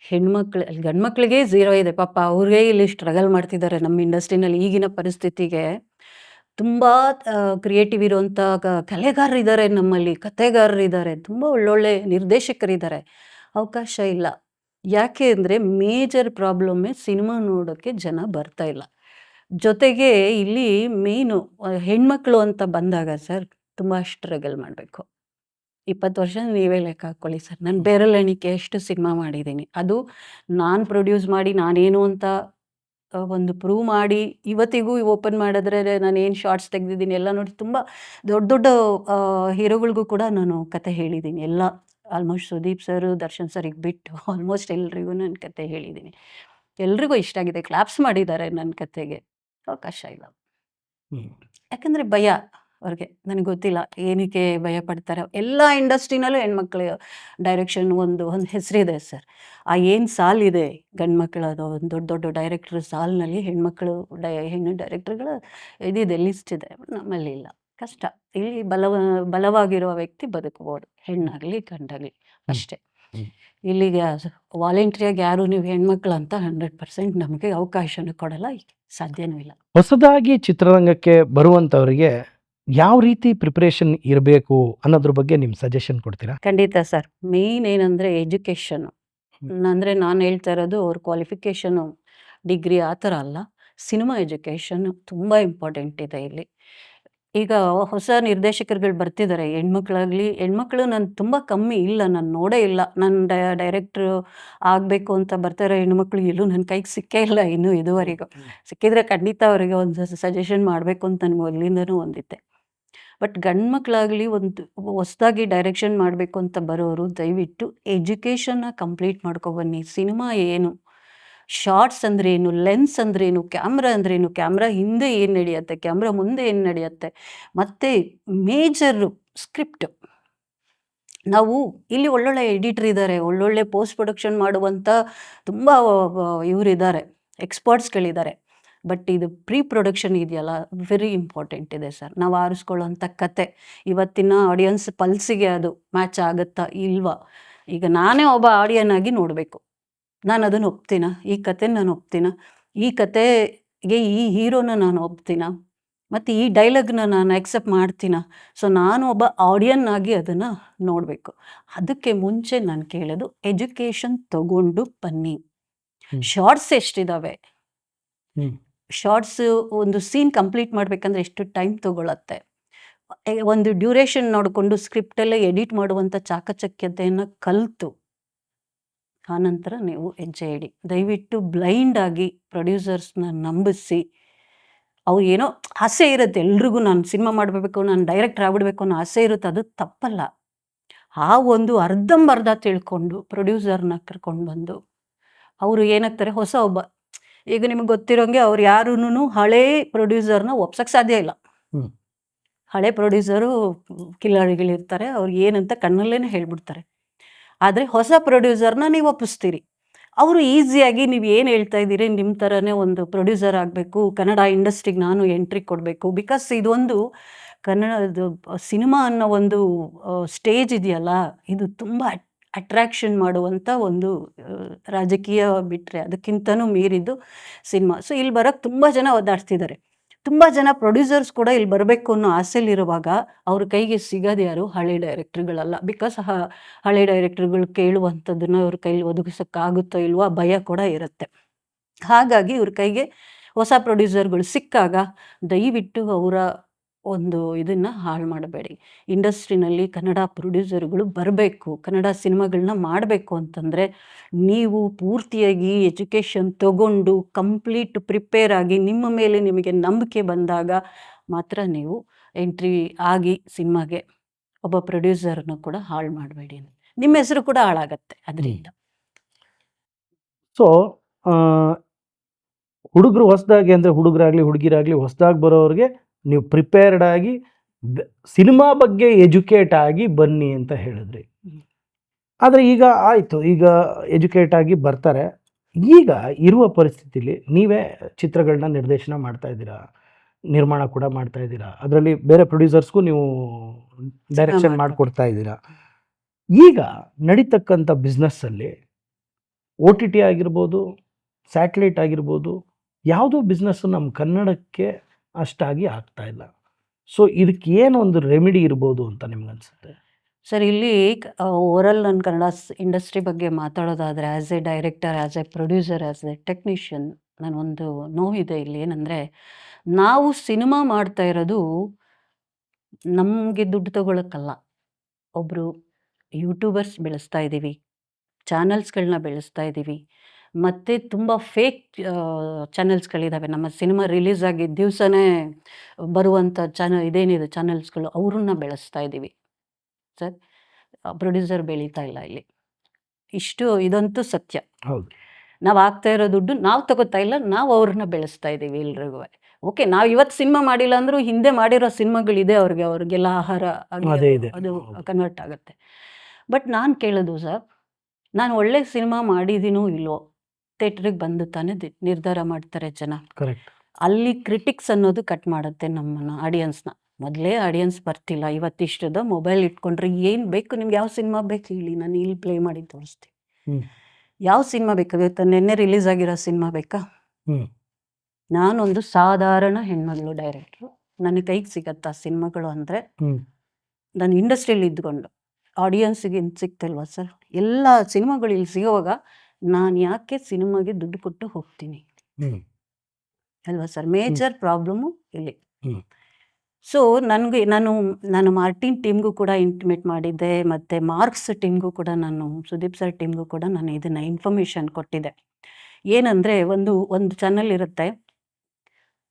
ಹೆಣ್ಮಕ್ಳು ಗಂಡು ಮಕ್ಳಿಗೆ ಝೀರೋ ಇದೆ. ಪಾಪ ಅವ್ರಿಗೆ ಇಲ್ಲಿ ಸ್ಟ್ರಗಲ್ ಮಾಡ್ತಿದ್ದಾರೆ ನಮ್ಮ ಇಂಡಸ್ಟ್ರಿನಲ್ಲಿ. ಈಗಿನ ಪರಿಸ್ಥಿತಿಗೆ ತುಂಬ ಕ್ರಿಯೇಟಿವ್ ಇರುವಂಥ ಕಲೆಗಾರರಿದ್ದಾರೆ ನಮ್ಮಲ್ಲಿ, ಕಥೆಗಾರರಿದ್ದಾರೆ, ತುಂಬ ಒಳ್ಳೊಳ್ಳೆ ನಿರ್ದೇಶಕರಿದ್ದಾರೆ. ಅವಕಾಶ ಇಲ್ಲ. ಯಾಕೆ ಅಂದರೆ ಮೇಜರ್ ಪ್ರಾಬ್ಲಮ್ಮೇ ಸಿನಿಮಾ ನೋಡೋಕ್ಕೆ ಜನ ಬರ್ತಾ ಇಲ್ಲ. ಜೊತೆಗೆ ಇಲ್ಲಿ ಮೇಯ್ನು ಹೆಣ್ಮಕ್ಳು ಅಂತ ಬಂದಾಗ ಸರ್ ತುಂಬ ಸ್ಟ್ರಗಲ್ ಮಾಡಬೇಕು. 20 ವರ್ಷ ನೀವೇ ಲೆಕ್ಕ ಹಾಕ್ಕೊಳ್ಳಿ ಸರ್. ನಾನು ಬೆರಳೆಣಿಕೆ ಎಷ್ಟು ಸಿನಿಮಾ ಮಾಡಿದ್ದೀನಿ. ಅದು ನಾನು ಪ್ರೊಡ್ಯೂಸ್ ಮಾಡಿ ನಾನೇನು ಅಂತ ಒಂದು ಪ್ರೂವ್ ಮಾಡಿ ಇವತ್ತಿಗೂ ಓಪನ್ ಮಾಡಿದ್ರೆ ನಾನೇನು ಶಾರ್ಟ್ಸ್ ತೆಗೆದಿದ್ದೀನಿ ಎಲ್ಲ ನೋಡಿ ತುಂಬ ದೊಡ್ಡ ದೊಡ್ಡ ಹೀರೋಗಳಿಗೂ ಕೂಡ ನಾನು ಕತೆ ಹೇಳಿದ್ದೀನಿ. ಎಲ್ಲ ಆಲ್ಮೋಸ್ಟ್ ಸುದೀಪ್ ಸರು, ದರ್ಶನ್ ಸರಿಗೆ ಬಿಟ್ಟು ಆಲ್ಮೋಸ್ಟ್ ಎಲ್ರಿಗೂ ನಾನು ಕತೆ ಹೇಳಿದ್ದೀನಿ. ಎಲ್ರಿಗೂ ಇಷ್ಟ ಆಗಿದೆ, ಕ್ಲಾಪ್ಸ್ ಮಾಡಿದ್ದಾರೆ ನನ್ನ ಕತೆಗೆ. ಅವಕಾಶ ಇಲ್ಲ. ಯಾಕಂದರೆ ಭಯ ಅವ್ರಿಗೆ. ನನಗೆ ಗೊತ್ತಿಲ್ಲ ಏನಕ್ಕೆ ಭಯ ಪಡ್ತಾರೆ. ಎಲ್ಲ ಇಂಡಸ್ಟ್ರಿನಲ್ಲೂ ಹೆಣ್ಮಕ್ಳು ಡೈರೆಕ್ಷನ್ ಒಂದು ಹೆಸರಿದೆ ಸರ್. ಏನು ಸಾಲಿದೆ ಗಂಡು ಮಕ್ಕಳದು, ಒಂದು ದೊಡ್ಡ ದೊಡ್ಡ ಡೈರೆಕ್ಟ್ರ್ ಸಾಲಿನಲ್ಲಿ ಹೆಣ್ಮಕ್ಳು ಹೆಣ್ಣು ಡೈರೆಕ್ಟ್ರುಗಳ ಇದಿದೆ, ಲಿಸ್ಟ್ ಇದೆ. ನಮ್ಮಲ್ಲಿ ಇಲ್ಲ, ಕಷ್ಟ. ಇಲ್ಲಿ ಬಲವಾಗಿರುವ ವ್ಯಕ್ತಿ ಬದುಕಬಹುದು, ಹೆಣ್ಣಾಗಲಿ ಗಂಡಾಗಲಿ ಅಷ್ಟೇ. ಇಲ್ಲಿಗೆ ವಾಲಂಟ್ರಿಯಾಗಿ ಯಾರು ನೀವು ಹೆಣ್ಮಕ್ಳು ಅಂತ 100% ನಮಗೆ ಅವಕಾಶನೂ ಕೊಡಲ್ಲ, ಸಾಧ್ಯನೂ ಇಲ್ಲ. ಹೊಸದಾಗಿ ಚಿತ್ರರಂಗಕ್ಕೆ ಬರುವಂಥವರಿಗೆ ಯಾವ ರೀತಿ ಪ್ರಿಪ್ರೇಷನ್ ಇರಬೇಕು ಅನ್ನೋದ್ರ ಬಗ್ಗೆ ನಿಮ್ಮ ಸಜೆಷನ್ ಕೊಡ್ತೀರಾ? ಖಂಡಿತ ಸರ್. ಮೇಯ್ನ್ ಏನಂದರೆ ಎಜುಕೇಷನ್ನು. ಅಂದರೆ ನಾನು ಹೇಳ್ತಾ ಇರೋದು ಅವ್ರ ಕ್ವಾಲಿಫಿಕೇಷನು ಡಿಗ್ರಿ ಆ ಥರ ಅಲ್ಲ, ಸಿನಿಮಾ ಎಜುಕೇಷನ್ನು ತುಂಬ ಇಂಪಾರ್ಟೆಂಟ್ ಇದೆ ಇಲ್ಲಿ. ಈಗ ಹೊಸ ನಿರ್ದೇಶಕರುಗಳು ಬರ್ತಿದ್ದಾರೆ, ಹೆಣ್ಮಕ್ಳು ನಾನು ತುಂಬ ಕಮ್ಮಿ ಇಲ್ಲ, ನಾನು ನೋಡೇ ಇಲ್ಲ. ನಾನು ಡೈರೆಕ್ಟ್ರು ಆಗಬೇಕು ಅಂತ ಬರ್ತಾರೆ ಹೆಣ್ಮಕ್ಳು ಎಲ್ಲೂ ನನ್ನ ಕೈಗೆ ಸಿಕ್ಕೇ ಇಲ್ಲ ಇನ್ನೂ ಇದುವರೆಗೂ. ಸಿಕ್ಕಿದ್ರೆ ಖಂಡಿತ ಅವರಿಗೆ ಒಂದು ಸಜೆಷನ್ ಮಾಡಬೇಕು ಅಂತ ನನಗೆ ಮೊದಲಿಂದನೂ ಒಂದಿತ್ತೆ. ಬಟ್ ಗಂಡು ಮಕ್ಕಳಾಗಲಿ ಒಂದು ಹೊಸದಾಗಿ ಡೈರೆಕ್ಷನ್ ಮಾಡಬೇಕು ಅಂತ ಬರೋರು ದಯವಿಟ್ಟು ಎಜುಕೇಷನ್ನ ಕಂಪ್ಲೀಟ್ ಮಾಡ್ಕೊಬನ್ನಿ. ಸಿನಿಮಾ ಏನು, ಶಾರ್ಟ್ಸ್ ಅಂದ್ರೇನು, ಲೆನ್ಸ್ ಅಂದ್ರೇನು, ಕ್ಯಾಮ್ರಾ ಅಂದ್ರೇನು, ಕ್ಯಾಮ್ರಾ ಹಿಂದೆ ಏನು ನಡೆಯುತ್ತೆ, ಕ್ಯಾಮ್ರಾ ಮುಂದೆ ಏನು ನಡೆಯುತ್ತೆ, ಮತ್ತು ಮೇಜರು ಸ್ಕ್ರಿಪ್ಟ್. ನಾವು ಇಲ್ಲಿ ಒಳ್ಳೊಳ್ಳೆ ಎಡಿಟ್ರ್ ಇದ್ದಾರೆ, ಒಳ್ಳೊಳ್ಳೆ ಪೋಸ್ಟ್ ಪ್ರೊಡಕ್ಷನ್ ಮಾಡುವಂಥ ತುಂಬ ಇವರಿದ್ದಾರೆ, ಎಕ್ಸ್ಪರ್ಟ್ಸ್ಗಳಿದ್ದಾರೆ. ಬಟ್ ಇದು ಪ್ರೀ ಪ್ರೊಡಕ್ಷನ್ ಇದೆಯಲ್ಲ, ವೆರಿ ಇಂಪಾರ್ಟೆಂಟ್ ಇದೆ ಸರ್. ನಾವು ಆರಿಸ್ಕೊಳ್ಳೋಂಥ ಕತೆ ಇವತ್ತಿನ ಆಡಿಯನ್ಸ್ ಪಲ್ಸಿಗೆ ಅದು ಮ್ಯಾಚ್ ಆಗುತ್ತಾ ಇಲ್ವಾ. ಈಗ ನಾನೇ ಒಬ್ಬ ಆಡಿಯನ್ ಆಗಿ ನೋಡಬೇಕು, ನಾನು ಅದನ್ನು ಒಪ್ತೀನ, ಈ ಕತೆ ನಾನು ಒಪ್ತೀನ, ಈ ಕತೆಗೆ ಈ ಹೀರೋನ ನಾನು ಒಪ್ತೀನ, ಮತ್ತು ಈ ಡೈಲಾಗ್ನ ನಾನು ಆಕ್ಸೆಪ್ಟ್ ಮಾಡ್ತೀನ. ಸೊ ನಾನು ಒಬ್ಬ ಆಡಿಯನ್ ಆಗಿ ಅದನ್ನು ನೋಡಬೇಕು. ಅದಕ್ಕೆ ಮುಂಚೆ ನಾನು ಕೇಳೋದು ಎಜುಕೇಷನ್ ತಗೊಂಡು ಬನ್ನಿ. ಶಾರ್ಟ್ಸ್ ಎಷ್ಟಿದ್ದಾವೆ, ಶಾರ್ಟ್ಸ್ ಒಂದು ಸೀನ್ ಕಂಪ್ಲೀಟ್ ಮಾಡಬೇಕಂದ್ರೆ ಎಷ್ಟು ಟೈಮ್ ತೊಗೊಳತ್ತೆ, ಒಂದು ಡ್ಯೂರೇಷನ್ ನೋಡಿಕೊಂಡು ಸ್ಕ್ರಿಪ್ಟಲ್ಲೇ ಎಡಿಟ್ ಮಾಡುವಂಥ ಚಾಕಚಕ್ಯತೆಯನ್ನು ಕಲಿತು ಆನಂತರ ನೀವು ಹೆಜ್ಜೆ ಇಡಿ. ದಯವಿಟ್ಟು ಬ್ಲೈಂಡಾಗಿ ಪ್ರೊಡ್ಯೂಸರ್ಸ್ನ ನಂಬಿಸಿ. ಅವ್ರು ಏನೋ ಆಸೆ ಇರುತ್ತೆ ಎಲ್ರಿಗೂ, ನಾನು ಸಿನಿಮಾ ಮಾಡಬೇಕು, ನಾನು ಡೈರೆಕ್ಟರ್ ಆಗ್ಬಿಡ್ಬೇಕು ಅನ್ನೋ ಆಸೆ ಇರುತ್ತೆ, ಅದು ತಪ್ಪಲ್ಲ. ಆ ಒಂದು ಅರ್ಧಂಬರ್ಧ ತಿಳ್ಕೊಂಡು ಪ್ರೊಡ್ಯೂಸರ್ನ ಕರ್ಕೊಂಡು ಬಂದು ಅವರು ಏನಾಗ್ತಾರೆ, ಹೊಸ ಒಬ್ಬ, ಈಗ ನಿಮಗೆ ಗೊತ್ತಿರೋಂಗೆ ಅವ್ರು ಯಾರೂ ಹಳೇ ಪ್ರೊಡ್ಯೂಸರ್ನ ಒಪ್ಸೋಕ್ಕೆ ಸಾಧ್ಯ ಇಲ್ಲ. ಹಳೆ ಪ್ರೊಡ್ಯೂಸರು ಕಿಲಾಡಿಗಳಿರ್ತಾರೆ, ಅವ್ರಿಗೆ ಏನಂತ ಕಣ್ಣಲ್ಲೇ ಹೇಳ್ಬಿಡ್ತಾರೆ. ಆದರೆ ಹೊಸ ಪ್ರೊಡ್ಯೂಸರ್ನ ನೀವು ಒಪ್ಪಿಸ್ತೀರಿ. ಅವರು ಈಸಿಯಾಗಿ ನೀವು ಏನು ಹೇಳ್ತಾ ಇದ್ದೀರಿ, ನಿಮ್ಮ ಥರನೇ ಒಂದು ಪ್ರೊಡ್ಯೂಸರ್ ಆಗಬೇಕು, ಕನ್ನಡ ಇಂಡಸ್ಟ್ರಿಗೆ ನಾನು ಎಂಟ್ರಿ ಕೊಡಬೇಕು. ಬಿಕಾಸ್ ಇದೊಂದು ಕನ್ನಡದ ಸಿನಿಮಾ ಅನ್ನೋ ಒಂದು ಸ್ಟೇಜ್ ಇದೆಯಲ್ಲ, ಇದು ತುಂಬ ಅಟ್ರಾಕ್ಷನ್ ಮಾಡುವಂಥ ಒಂದು ರಾಜಕೀಯ ಬಿಟ್ಟರೆ ಅದಕ್ಕಿಂತನೂ ಮೀರಿದ್ದು ಸಿನಿಮಾ. ಸೊ ಇಲ್ಲಿ ಬರೋಕ್ಕೆ ತುಂಬ ಜನ ಒದ್ದಾಡ್ತಿದ್ದಾರೆ. ತುಂಬ ಜನ ಪ್ರೊಡ್ಯೂಸರ್ಸ್ ಕೂಡ ಇಲ್ಲಿ ಬರಬೇಕು ಅನ್ನೋ ಆಸೆಯಲ್ಲಿರುವಾಗ ಅವ್ರ ಕೈಗೆ ಸಿಗೋದು ಯಾರು? ಹಳೆ ಡೈರೆಕ್ಟ್ರುಗಳಲ್ಲ. ಬಿಕಾಸ್ ಹಳೆ ಡೈರೆಕ್ಟ್ರುಗಳು ಕೇಳುವಂಥದ್ದನ್ನು ಅವ್ರ ಕೈಲಿ ಒದಗಿಸೋಕ್ಕಾಗುತ್ತೋ ಇಲ್ವೋ ಆ ಭಯ ಕೂಡ ಇರುತ್ತೆ. ಹಾಗಾಗಿ ಇವ್ರ ಕೈಗೆ ಹೊಸ ಪ್ರೊಡ್ಯೂಸರ್ಗಳು ಸಿಕ್ಕಾಗ ದಯವಿಟ್ಟು ಅವರ ಒಂದು ಇದನ್ನು ಹಾಳು ಮಾಡಬೇಡಿ. ಇಂಡಸ್ಟ್ರಿನಲ್ಲಿ ಕನ್ನಡ ಪ್ರೊಡ್ಯೂಸರ್ಗಳು ಬರಬೇಕು, ಕನ್ನಡ ಸಿನಿಮಾಗಳನ್ನ ಮಾಡಬೇಕು ಅಂತಂದರೆ ನೀವು ಪೂರ್ತಿಯಾಗಿ ಎಜುಕೇಷನ್ ತಗೊಂಡು ಕಂಪ್ಲೀಟ್ ಪ್ರಿಪೇರ್ ಆಗಿ ನಿಮ್ಮ ಮೇಲೆ ನಿಮಗೆ ನಂಬಿಕೆ ಬಂದಾಗ ಮಾತ್ರ ನೀವು ಎಂಟ್ರಿ ಆಗಿ ಸಿನಿಮಾಗೆ ಒಬ್ಬ ಪ್ರೊಡ್ಯೂಸರ್ನ ಕೂಡ ಹಾಳು ಮಾಡಬೇಡಿ. ನಿಮ್ಮ ಹೆಸರು ಕೂಡ ಹಾಳಾಗತ್ತೆ ಅದರಿಂದ. ಸೊ ಹುಡುಗರು ಹೊಸದಾಗಿ ಅಂದರೆ ಹುಡುಗರಾಗಲಿ ಹುಡುಗಿರಾಗಲಿ ಹೊಸದಾಗಿ ಬರೋರಿಗೆ ನೀವು ಪ್ರಿಪೇರ್ಡ್ ಆಗಿ ಸಿನಿಮಾ ಬಗ್ಗೆ ಎಜುಕೇಟ್ ಆಗಿ ಬನ್ನಿ ಅಂತ ಹೇಳಿದ್ರಿ. ಆದರೆ ಈಗ ಆಯಿತು, ಈಗ ಎಜುಕೇಟ್ ಆಗಿ ಬರ್ತಾರೆ. ಈಗ ಇರುವ ಪರಿಸ್ಥಿತಿಲಿ ನೀವೇ ಚಿತ್ರಗಳನ್ನ ನಿರ್ದೇಶನ ಮಾಡ್ತಾ ಇದ್ದೀರಾ, ನಿರ್ಮಾಣ ಕೂಡ ಮಾಡ್ತಾ ಇದ್ದೀರಾ, ಅದರಲ್ಲಿ ಬೇರೆ ಪ್ರೊಡ್ಯೂಸರ್ಸ್ಗೂ ನೀವು ಡೈರೆಕ್ಷನ್ ಮಾಡಿಕೊಡ್ತಾ ಇದ್ದೀರಾ. ಈಗ ನಡೀತಕ್ಕಂಥ ಬಿಸ್ನೆಸ್ಸಲ್ಲಿ OTT ಆಗಿರ್ಬೋದು, ಸ್ಯಾಟಲೈಟ್ ಆಗಿರ್ಬೋದು, ಯಾವುದೋ ಬಿಸ್ನೆಸ್ಸು ನಮ್ಮ ಕನ್ನಡಕ್ಕೆ ಅಷ್ಟಾಗಿ ಆಗ್ತಾ ಇಲ್ಲ. ಸೊ ಇದಕ್ಕೆ ಏನು ಒಂದು ರೆಮಿಡಿ ಇರ್ಬೋದು ಅಂತ ನಿಮ್ಗನ್ಸುತ್ತೆ? ಸರ್, ಇಲ್ಲಿ ಓವರಾಲ್ ನಾನು ಕನ್ನಡ ಇಂಡಸ್ಟ್ರಿ ಬಗ್ಗೆ ಮಾತಾಡೋದಾದರೆ as a director, as a producer, as a technician ನನಗೊಂದು ನೋವಿದೆ ಇಲ್ಲಿ. ಏನಂದರೆ ನಾವು ಸಿನಿಮಾ ಮಾಡ್ತಾ ಇರೋದು ನಮಗೆ ದುಡ್ಡು ತಗೊಳಕ್ಕಲ್ಲ. ಒಬ್ಬರು ಯೂಟ್ಯೂಬರ್ಸ್ ಬೆಳೆಸ್ತಾ ಇದ್ದೀವಿ, ಚಾನಲ್ಸ್ಗಳನ್ನ ಬೆಳೆಸ್ತಾ ಇದ್ದೀವಿ, ಮತ್ತು ತುಂಬ ಫೇಕ್ ಚಾನಲ್ಸ್ಗಳಿದ್ದಾವೆ. ನಮ್ಮ ಸಿನಿಮಾ ರಿಲೀಸ್ ಆಗಿದ್ದ ದಿವಸನೇ ಬರುವಂಥ ಇದೇನಿದೆ ಚಾನಲ್ಸ್ಗಳು, ಅವ್ರನ್ನ ಬೆಳೆಸ್ತಾ ಇದ್ದೀವಿ ಸರ್. ಪ್ರೊಡ್ಯೂಸರ್ ಬೆಳೀತಾ ಇಲ್ಲ ಇಲ್ಲಿ. ಇದಂತೂ ಸತ್ಯ. ಹೌದು. ನಾವು ಆಗ್ತಾ ಇರೋ ದುಡ್ಡು ನಾವು ತಗೋತಾ ಇಲ್ಲ, ನಾವು ಅವ್ರನ್ನ ಬೆಳೆಸ್ತಾ ಇದ್ದೀವಿ ಎಲ್ರಿಗೂ. ಓಕೆ, ನಾವು ಇವತ್ತು ಸಿನಿಮಾ ಮಾಡಿಲ್ಲ ಅಂದರೂ ಹಿಂದೆ ಮಾಡಿರೋ ಸಿನಿಮಾಗಳಿದೆ, ಅವ್ರಿಗೆಲ್ಲ ಆಹಾರ ಅದೇ ಇದೆ. ಅದು ಕನ್ವರ್ಟ್ ಆಗುತ್ತೆ. ಬಟ್ ನಾನು ಕೇಳೋದು ಸರ್, ನಾನು ಒಳ್ಳೆ ಸಿನಿಮಾ ಮಾಡಿದ್ದೀನೋ ಇಲ್ವೋ ಥಿಯೇಟ್ರಿಗೆ ಬಂದು ತಾನೇ ನಿರ್ಧಾರ ಮಾಡ್ತಾರೆ ಜನ. ಕರೆಕ್ಟ್. ಅಲ್ಲಿ ಕ್ರಿಟಿಕ್ಸ್ ಅನ್ನೋದು ಕಟ್ ಮಾಡುತ್ತೆ ನಮ್ಮನ್ನು, ಆಡಿಯನ್ಸ್ನ. ಮೊದಲೇ ಆಡಿಯನ್ಸ್ ಬರ್ತಿಲ್ಲ, ಇವತ್ತಿಷ್ಟದ ಮೊಬೈಲ್ ಇಟ್ಕೊಂಡ್ರೆ ಏನು ಬೇಕು ನಿಮ್ಗೆ, ಯಾವ ಸಿನಿಮಾ ಬೇಕು ಹೇಳಿ, ನಾನು ಇಲ್ಲಿ ಪ್ಲೇ ಮಾಡಿ ತೋರಿಸ್ತೀನಿ. ಯಾವ ಸಿನಿಮಾ ಬೇಕಾಗುತ್ತೆ? ನಿನ್ನೆ ರಿಲೀಸ್ ಆಗಿರೋ ಸಿನಿಮಾ ಬೇಕಾ? ನಾನೊಂದು ಸಾಧಾರಣ ಹೆಣ್ಮಗಳು ಡೈರೆಕ್ಟ್ರು, ನನ್ನ ಕೈಗೆ ಸಿಗತ್ತಾ ಸಿನಿಮಾಗಳು ಅಂದರೆ? ನಾನು ಇಂಡಸ್ಟ್ರಿಯಲ್ಲಿ ಇದ್ಕೊಂಡು ಆಡಿಯನ್ಸಿಗೆ ಸಿಗ್ತಲ್ವ ಸರ್? ಎಲ್ಲ ಸಿನಿಮಾಗಳು ಇಲ್ಲಿ ಸಿಗೋವಾಗ ನಾನು ಯಾಕೆ ಸಿನಿಮಾಗೆ ದುಡ್ಡು ಕೊಟ್ಟು ಹೋಗ್ತೀನಿ ಅಲ್ವಾ ಸರ್? ಮೇಜರ್ ಪ್ರಾಬ್ಲಮ್ಮು ಇಲ್ಲಿ. ಸೊ ನಾನು ಮಾರ್ಟಿನ್ ಟೀಮ್ಗೂ ಕೂಡ ಇಂಟಿಮೇಟ್ ಮಾಡಿದ್ದೆ, ಮತ್ತು ಮಾರ್ಕ್ಸ್ ಟೀಮ್ಗೂ ಕೂಡ, ನಾನು ಸುದೀಪ್ ಸರ್ ಟೀಮ್ಗೂ ಕೂಡ ನಾನು ಇದನ್ನು ಇನ್ಫಾರ್ಮೇಷನ್ ಕೊಟ್ಟಿದ್ದೆ. ಏನಂದರೆ ಒಂದು ಚಾನಲ್ ಇರುತ್ತೆ